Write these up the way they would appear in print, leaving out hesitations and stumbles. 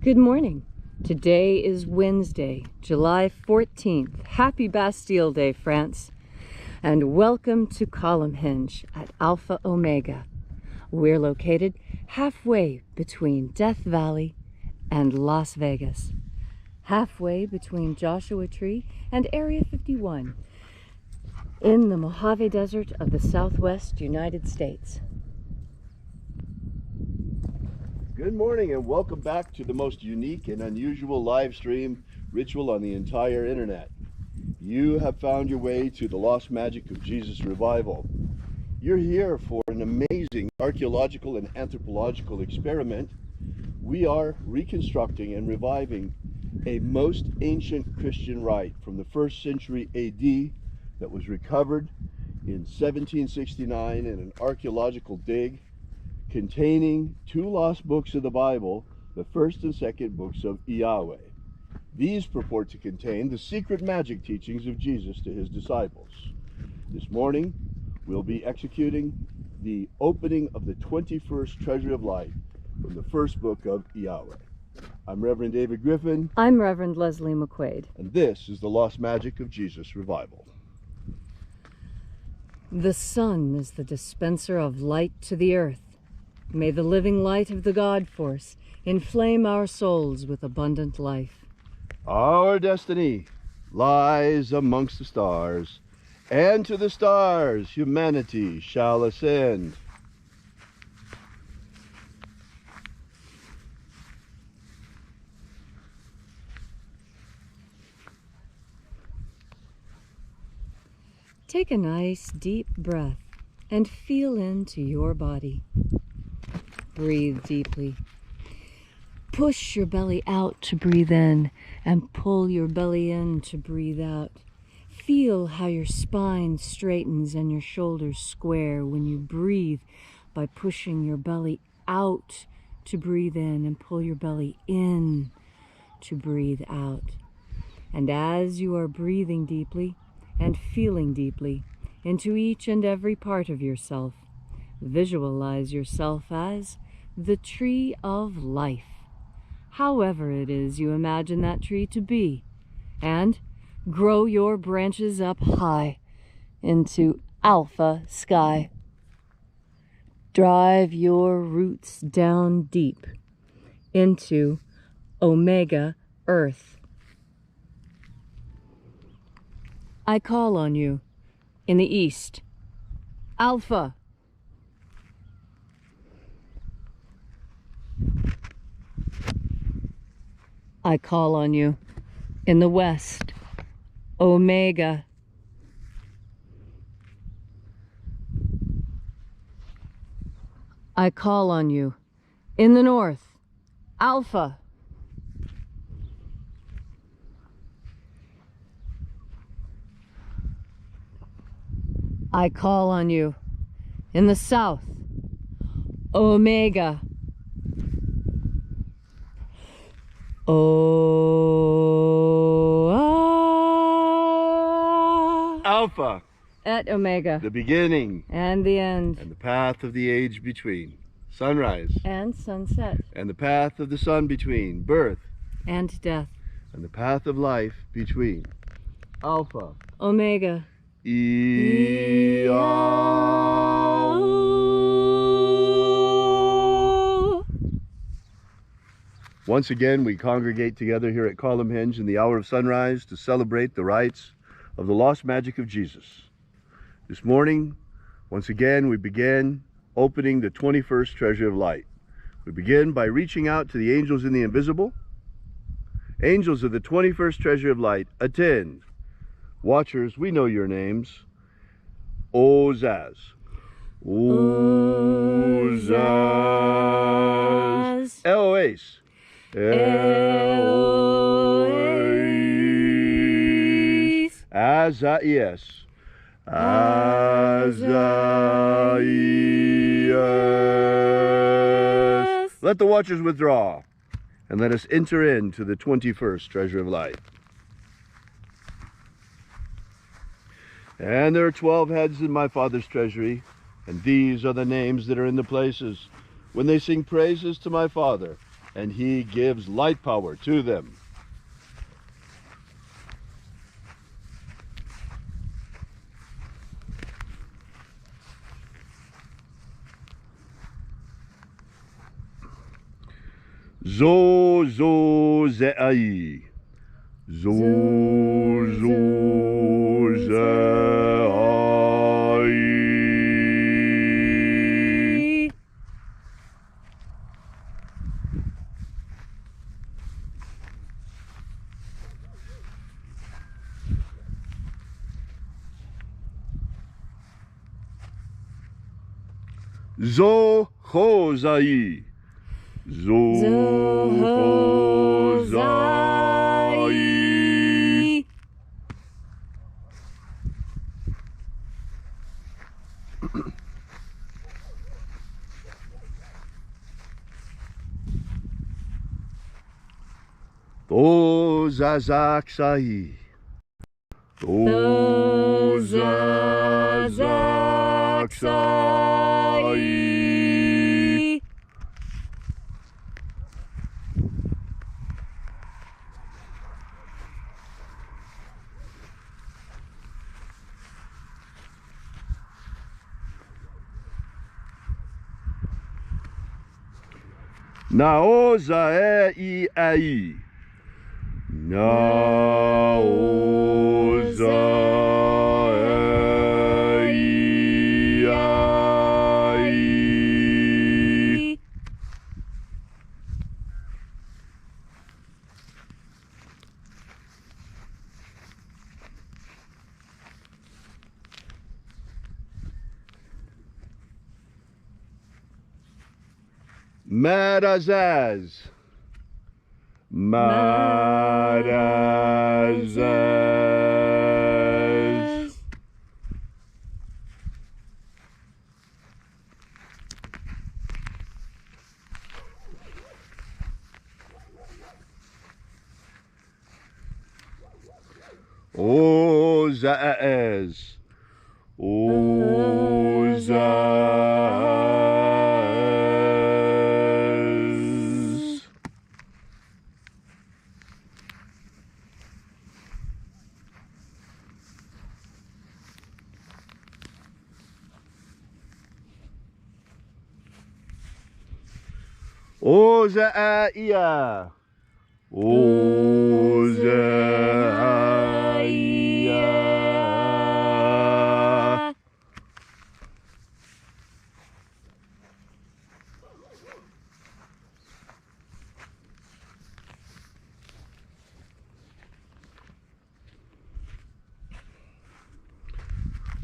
Good morning. Today is Wednesday, July 14th. Happy Bastille Day, France. And welcome to Column Hinge at Alpha Omega. We're located halfway between Death Valley and Las Vegas. Halfway between Joshua Tree and Area 51 in the Mojave Desert of the Southwest United States. Good morning and welcome back to the most unique and unusual live stream ritual on the entire internet. You have found your way to the Lost Magic of Jesus revival. You're here for an amazing archaeological and anthropological experiment. We are reconstructing and reviving a most ancient Christian rite from the 1st century AD that was recovered in 1769 in an archaeological dig containing 2 lost books of the Bible, the 1st and 2nd books of Yahweh. These purport to contain the secret magic teachings of Jesus to his disciples. This morning, we'll be executing the opening of the 21st Treasure of Light from the 1st book of Yahweh. I'm Reverend David Griffin. I'm Reverend Leslie McQuaid. And this is the Lost Magic of Jesus revival. The sun is the dispenser of light to the earth. May the living light of the God Force inflame our souls with abundant life. Our destiny lies amongst the stars, and to the stars humanity shall ascend. Take a nice deep breath and feel into your body. Breathe deeply. Push your belly out to breathe in and pull your belly in to breathe out. Feel how your spine straightens and your shoulders square when you breathe by pushing your belly out to breathe in and pull your belly in to breathe out. And as you are breathing deeply and feeling deeply into each and every part of yourself, visualize yourself as the tree of life, however it is you imagine that tree to be, and grow your branches up high into alpha sky. Drive your roots down deep into omega earth. I call on you in the east, Alpha. I call on you in the west, Omega. I call on you in the north, Alpha. I call on you in the south, Omega. Alpha. Et Omega. The beginning. And the end. And the path of the age between. Sunrise. And sunset. And the path of the sun between. Birth. And death. And the path of life between. Alpha. Omega. Once again, we congregate together here at Column Hinge in the hour of sunrise to celebrate the rites of the lost magic of Jesus. This morning, once again, we begin opening the 21st Treasure of Light. We begin by reaching out to the angels in the invisible. Angels of the 21st Treasure of Light, attend. Watchers, we know your names. Ozaz. Ozaz. Eloise. Eloise. Azaias. Azaias. Let the watchers withdraw, and let us enter into the 21st Treasure of Light. And there are 12 heads in my Father's treasury, and these are the names that are in the places. When they sing praises to my Father, and he gives light power to them. Zo zo ze'ai. Zo zo ze'ai. Zo ho zai. Zohozai. Tozazaksai. Tozazaksai. Naoza e ai. Naoza e ai. Marazaz. Marazaz. Ozaaz. Ozaaz. Ozaia. Ozaia.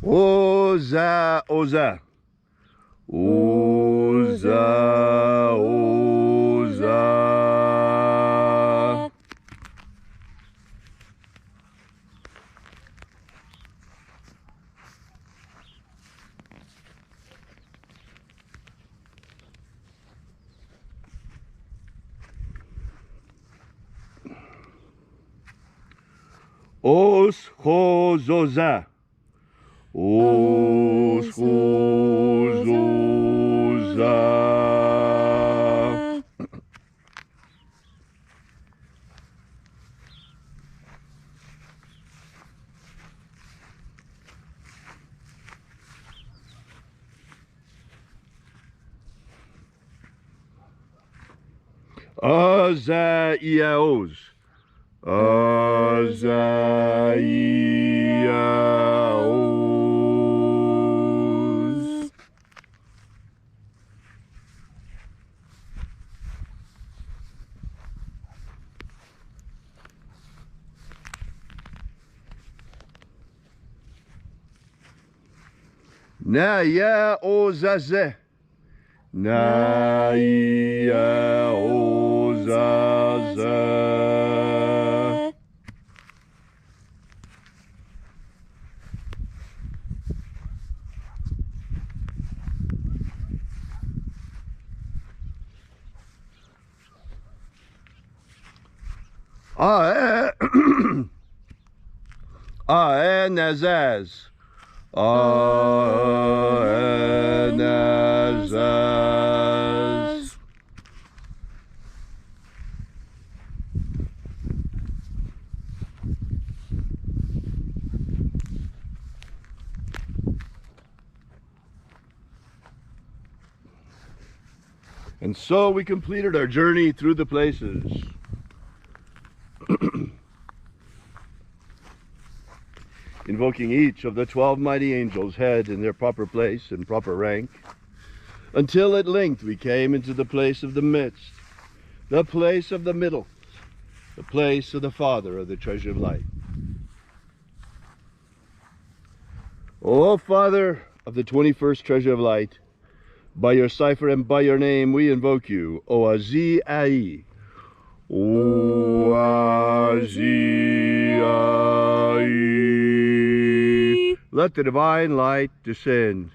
Oza, oza. Oza, oza. Os hozoza. Os hozoza. Azaiaos. Azaiaos. Naya ozaze. Naya ozaze. Aenazaz. Aenazaz. And so we completed our journey through the places. Invoking each of the 12 mighty angels' head in their proper place and proper rank, until at length we came into the place of the midst, the place of the middle, the place of the Father of the treasure of light. O Father of the 21st treasure of light, by your cipher and by your name we invoke you, Oazi Ai. Oazi Ai. Let the divine light descend.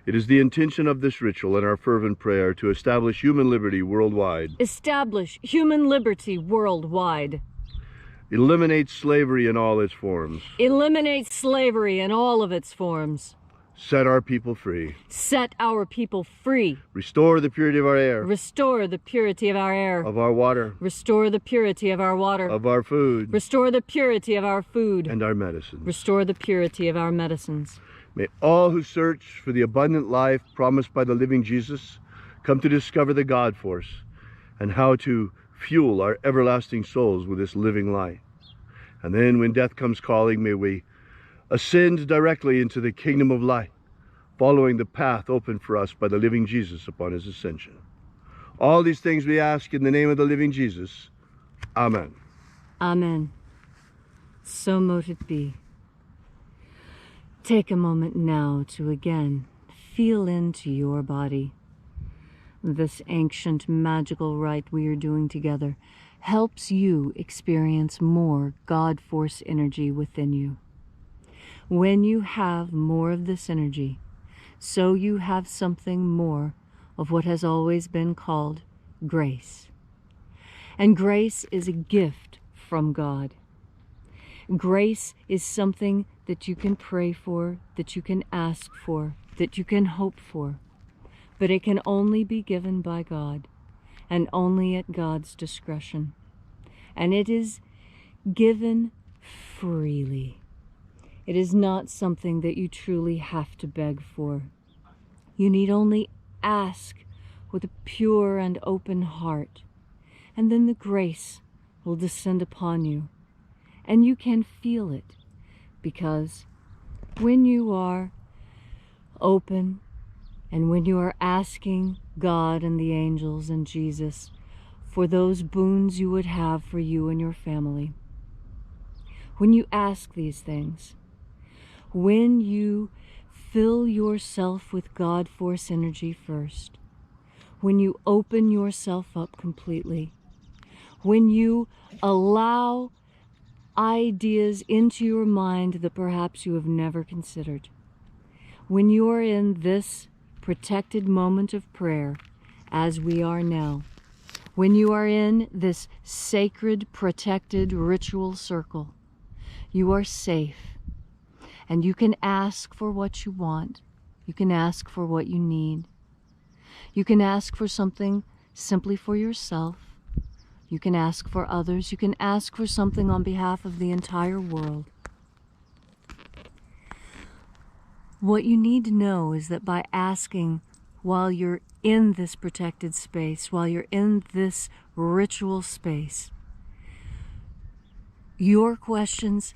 It is the intention of this ritual and our fervent prayer to establish human liberty worldwide. Establish human liberty worldwide. Eliminate slavery in all its forms. Eliminate slavery in all of its forms. Set our people free. Set our people free. Restore the purity of our air. Restore the purity of our air. Of our water. Restore the purity of our water. Of our food. Restore the purity of our food. And our medicines. Restore the purity of our medicines. May all who search for the abundant life promised by the living Jesus come to discover the God force and how to fuel our everlasting souls with this living light. And then when death comes calling, may we ascend directly into the kingdom of light, following the path opened for us by the living Jesus upon his ascension. All these things we ask in the name of the living Jesus. Amen. Amen. So mote it be. Take a moment now to again feel into your body. This ancient magical rite we are doing together helps you experience more God force energy within you. When you have more of this energy, so you have something more of what has always been called grace. And grace is a gift from God. Grace is something that you can pray for, that you can ask for, that you can hope for. But it can only be given by God, and only at God's discretion. And it is given freely. It is not something that you truly have to beg for. You need only ask with a pure and open heart, and then the grace will descend upon you. And you can feel it, because when you are open and when you are asking God and the angels and Jesus for those boons you would have for you and your family, when you ask these things, when you fill yourself with God force energy first, when you open yourself up completely, when you allow ideas into your mind that perhaps you have never considered, when you are in this protected moment of prayer, as we are now, when you are in this sacred, protected ritual circle, you are safe. And you can ask for what you want. You can ask for what you need. You can ask for something simply for yourself. You can ask for others. You can ask for something on behalf of the entire world. What you need to know is that by asking while you're in this protected space, while you're in this ritual space, your questions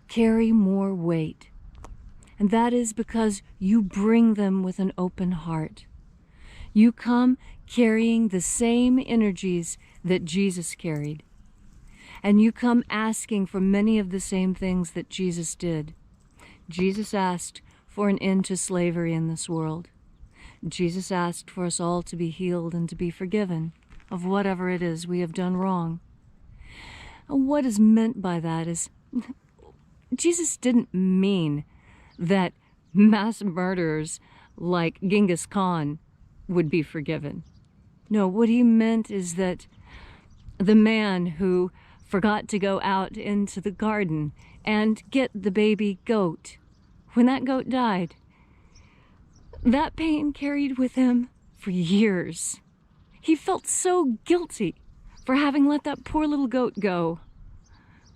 carry more weight. And that is because you bring them with an open heart. You come carrying the same energies that Jesus carried. And you come asking for many of the same things that Jesus did. Jesus asked for an end to slavery in this world. Jesus asked for us all to be healed and to be forgiven of whatever it is we have done wrong. And what is meant by that is, Jesus didn't mean that mass murderers like Genghis Khan would be forgiven. No, what he meant is that the man who forgot to go out into the garden and get the baby goat, when that goat died, that pain carried with him for years. He felt so guilty for having let that poor little goat go,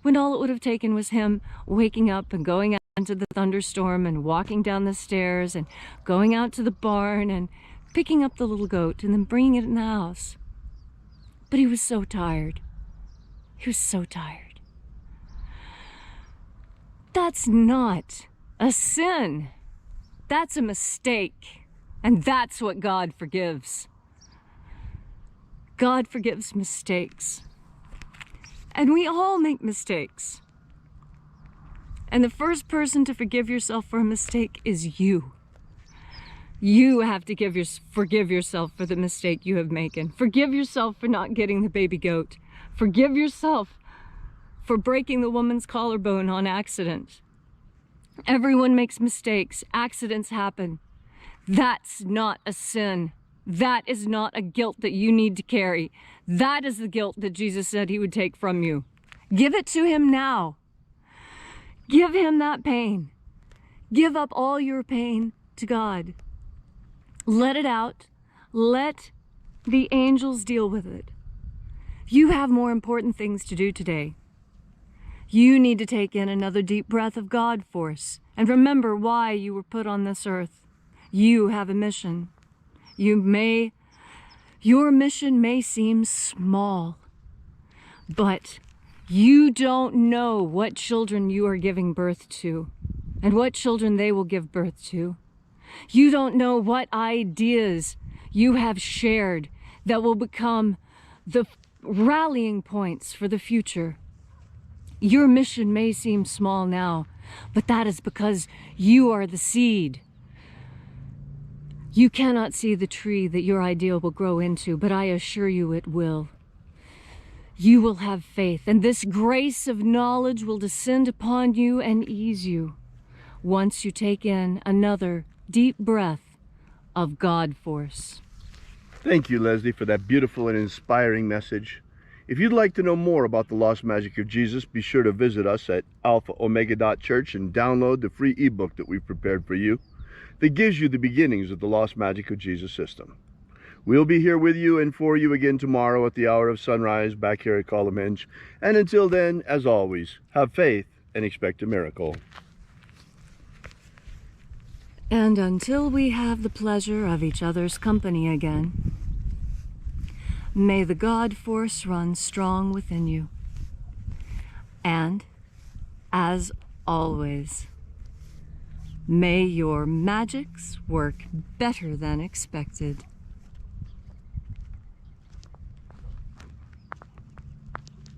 when all it would have taken was him waking up and going out into the thunderstorm and walking down the stairs and going out to the barn and picking up the little goat and then bringing it in the house. But he was so tired. He was so tired. That's not a sin. That's a mistake. And that's what God forgives. God forgives mistakes. And we all make mistakes. And the first person to forgive yourself for a mistake is you. You have to forgive yourself for the mistake you have made. Forgive yourself for not getting the baby goat. Forgive yourself for breaking the woman's collarbone on accident. Everyone makes mistakes. Accidents happen. That's not a sin. That is not a guilt that you need to carry. That is the guilt that Jesus said he would take from you. Give it to him now. Give him that pain. Give up all your pain to God. Let it out. Let the angels deal with it. You have more important things to do today. You need to take in another deep breath of God force and remember why you were put on this earth. You have a mission. Your mission may seem small, but you don't know what children you are giving birth to and what children they will give birth to. You don't know what ideas you have shared that will become the rallying points for the future. Your mission may seem small now, but that is because you are the seed. You cannot see the tree that your idea will grow into, but I assure you it will. You will have faith, and this grace of knowledge will descend upon you and ease you once you take in another deep breath of God force. Thank you, Leslie, for that beautiful and inspiring message. If you'd like to know more about the Lost Magic of Jesus, be sure to visit us at alphaomega.church and download the free ebook that we've prepared for you that gives you the beginnings of the Lost Magic of Jesus system. We'll be here with you and for you again tomorrow at the hour of sunrise back here at Columenge. And until then, as always, have faith and expect a miracle. And until we have the pleasure of each other's company again, may the God force run strong within you. And, as always, may your magics work better than expected.